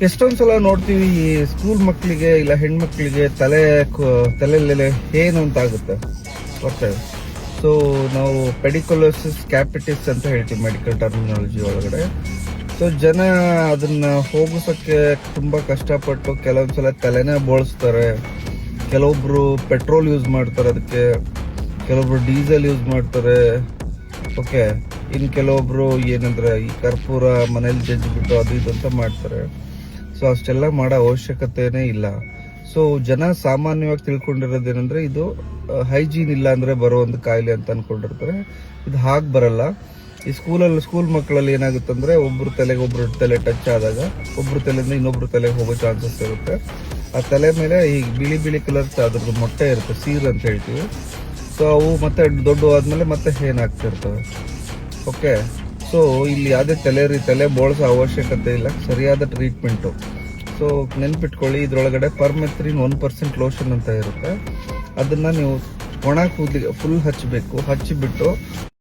ಎಷ್ಟೊಂದ್ಸಲ ನೋಡ್ತೀವಿ ಈ ಸ್ಕೂಲ್ ಮಕ್ಕಳಿಗೆ ಇಲ್ಲ ಹೆಣ್ಮಕ್ಳಿಗೆ ತಲೆಯಲ್ಲಿ ಏನು ಅಂತ ಆಗುತ್ತೆ ಬರ್ತೇವೆ. ಸೊ ನಾವು ಪೆಡಿಕುಲೋಸಿಸ್ ಕ್ಯಾಪಿಟಿಸ್ ಅಂತ ಹೇಳ್ತೀವಿ ಮೆಡಿಕಲ್ ಟರ್ಮಿನಾಲಜಿ ಒಳಗಡೆ. ಸೊ ಜನ ಅದನ್ನ ಹೋಗಿಸೋಕ್ಕೆ ತುಂಬಾ ಕಷ್ಟಪಟ್ಟು ಕೆಲವೊಂದ್ಸಲ ತಲೆನೇ ಬೋಳಿಸ್ತಾರೆ. ಕೆಲವೊಬ್ರು ಪೆಟ್ರೋಲ್ ಯೂಸ್ ಮಾಡ್ತಾರೆ ಅದಕ್ಕೆ, ಕೆಲವೊಬ್ರು ಡೀಸೆಲ್ ಯೂಸ್ ಮಾಡ್ತಾರೆ. ಓಕೆ, ಇನ್ ಕೆಲವೊಬ್ರು ಏನಂದ್ರೆ ಈ ಕರ್ಪೂರ ಮನೇಲಿ ಜಜ್ಜಿಬಿಟ್ಟು ಅದು ಇದು ಅಂತ ಮಾಡ್ತಾರೆ. ಸೊ ಅಷ್ಟೆಲ್ಲ ಮಾಡೋ ಅವಶ್ಯಕತೆನೇ ಇಲ್ಲ. ಸೊ ಜನ ಸಾಮಾನ್ಯವಾಗಿ ತಿಳ್ಕೊಂಡಿರೋದೇನಂದ್ರೆ ಇದು ಹೈಜೀನ್ ಇಲ್ಲ ಅಂದ್ರೆ ಬರೋ ಒಂದು ಕಾಯಿಲೆ ಅಂತ ಅನ್ಕೊಂಡಿರ್ತಾರೆ. ಇದು ಹಾಗೆ ಬರಲ್ಲ. ಈ ಸ್ಕೂಲ್ ಮಕ್ಕಳಲ್ಲಿ ಏನಾಗುತ್ತೆ ಅಂದ್ರೆ ಒಬ್ರು ತಲೆ ಟಚ್ ಆದಾಗ ಒಬ್ರು ತಲೆಯಿಂದ ಇನ್ನೊಬ್ರು ತಲೆಗೆ ಹೋಗೋ ಚಾನ್ಸಸ್ ಇರುತ್ತೆ. ಆ ತಲೆ ಮೇಲೆ ಈ ಬಿಳಿ ಕಲರ್ ಅದ್ರದ್ದು ಮೊಟ್ಟೆ ಇರುತ್ತೆ, ಸೀರ್ ಅಂತ ಹೇಳ್ತೀವಿ. ಸೊ ಅವು ಮತ್ತೆ ದೊಡ್ಡ ಆದ್ಮೇಲೆ ಮತ್ತೆ ಏನಾಗ್ತಿರ್ತವೆ. ಓಕೆ, ಸೊ ಇಲ್ಲಿ ಯಾವುದೇ ತಲೆ ಬೋಳ್ಸೋ ಅವಶ್ಯಕತೆ ಇಲ್ಲ, ಸರಿಯಾದ ಟ್ರೀಟ್ಮೆಂಟು. ಸೊ ನೆನ್ಪಿಟ್ಕೊಳ್ಳಿ, ಇದ್ರೊಳಗಡೆ ಪರ್ಮೆತ್ರಿನ್ 1% ಲೋಷನ್ ಅಂತ ಇರುತ್ತೆ. ಅದನ್ನ ನೀವು ಒಣ ಕೂದಲಿಗೆ ಫುಲ್ ಹಚ್ಚಬೇಕು. ಹಚ್ಚಿಬಿಟ್ಟು